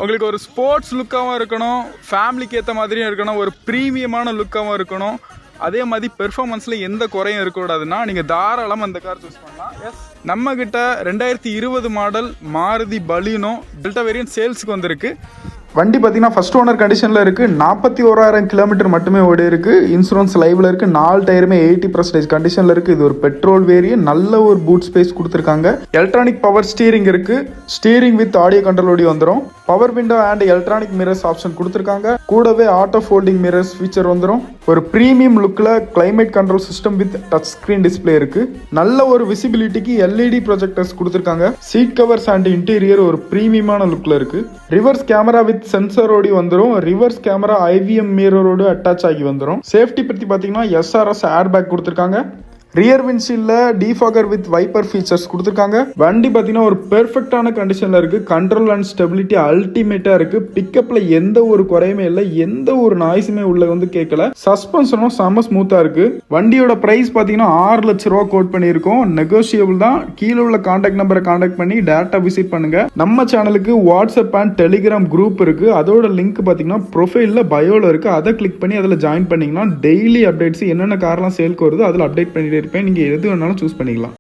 உங்களுக்கு ஒரு ஸ்போர்ட்ஸ் லுக்காகவும் இருக்கணும், ஃபேமிலிக்கு ஏற்ற மாதிரியும் இருக்கணும், ஒரு ப்ரீமியமான லுக்காகவும் இருக்கணும், அதே மாதிரி பெர்ஃபார்மன்ஸில் எந்த குறையும் இருக்கக்கூடாதுன்னா நீங்கள் தாராளமாக அந்த கார் சூஸ் பண்ணலாம். எஸ், நம்மக்கிட்ட 2020 model Maruti Baleno Delta variant சேல்ஸுக்கு வந்திருக்கு. வண்டி பார்த்தீங்கன்னா ஃபர்ஸ்ட் ஓனர் கண்டிஷனில் இருக்குது. 41,000 கிலோமீட்டர் மட்டுமே ஓடி இருக்குது. இன்சூரன்ஸ் லைவில் இருக்குது. 4 டயருமே 80% கண்டிஷனில் இருக்குது. இது ஒரு பெட்ரோல் வேரியன்ட். நல்ல ஒரு பூட் ஸ்பேஸ் கொடுத்துருக்காங்க. எலக்ட்ரானிக் பவர் ஸ்டீரிங் இருக்குது. ஸ்டீரிங் வித் ஆடியோ கண்ட்ரோலோடி வந்துடும். Power window and electronic mirrors option கொடுத்துருக்காங்க. கூடவே ஆட்டோ ஃபோல்டிங் மிரர்ஸ் ஃபீச்சர் வந்துடும். ஒரு ப்ரீமியம் லுக்கில் climate control system with touch screen display இருக்குது. நல்ல ஒரு விசிபிலிட்டிக்கு எல்இடி ப்ரொஜெக்டர்ஸ் கொடுத்துருக்காங்க. சீட் கவர்ஸ் அண்ட் இன்டீரியர் ஒரு ப்ரீமியமான லுக்கில் இருக்குது. ரிவர்ஸ் கேமரா வித் சென்சரோடு வந்துடும். ரிவர்ஸ் கேமரா ஐவிஎம் மிரரோடு அட்டாச் ஆகி வந்துடும். சேஃப்டி பற்றி பார்த்தீங்கன்னா எஸ்ஆர்எஸ் ஏர் பேக் கொடுத்துருக்காங்க. ரியர் விண்ட்ஷீல்டில் டிஃபாகர் வித் வைப்பர் ஃபீச்சர்ஸ் கொடுத்துருக்காங்க. வண்டி பார்த்தீங்கன்னா ஒரு பெர்ஃபெக்டான கண்டிஷனில் இருக்குது. கண்ட்ரோல் அண்ட் ஸ்டெபிலிட்டி அல்டிமேட்டாக இருக்குது. பிக்கப்பில் எந்த ஒரு குறையுமே இல்லை, எந்த ஒரு நாய்ஸுமே உள்ள வந்து கேட்கல. சஸ்பென்ஷனும் செம்ம ஸ்மூத்தாக இருக்குது. வண்டியோட ப்ரைஸ் பார்த்தீங்கன்னா 6 லட்ச ரூபா கோட் பண்ணியிருக்கோம். நெகோசியபிள் தான். கீழே உள்ள கான்டாக்ட் நம்பரை கான்டாக்ட் பண்ணி டேரக்டாக விசிட் பண்ணுங்கள். நம்ம சேனலுக்கு வாட்ஸ்அப் அண்ட் டெலிகிராம் குரூப் இருக்குது. அதோட லிங்க் பார்த்தீங்கன்னா ப்ரொஃபைலில் பயோவில் இருக்குது. அதை கிளிக் பண்ணி அதில் ஜாயின் பண்ணிங்கன்னா டெய்லி அப்டேட்ஸ் என்னென்ன கார்லாம் சேல்க்கு வருதோ அதில் அப்டேட் பண்ணிட்டு இருப்பேன். நீங்கள் எது வேணாலும் சூஸ் பண்ணிக்கலாம்.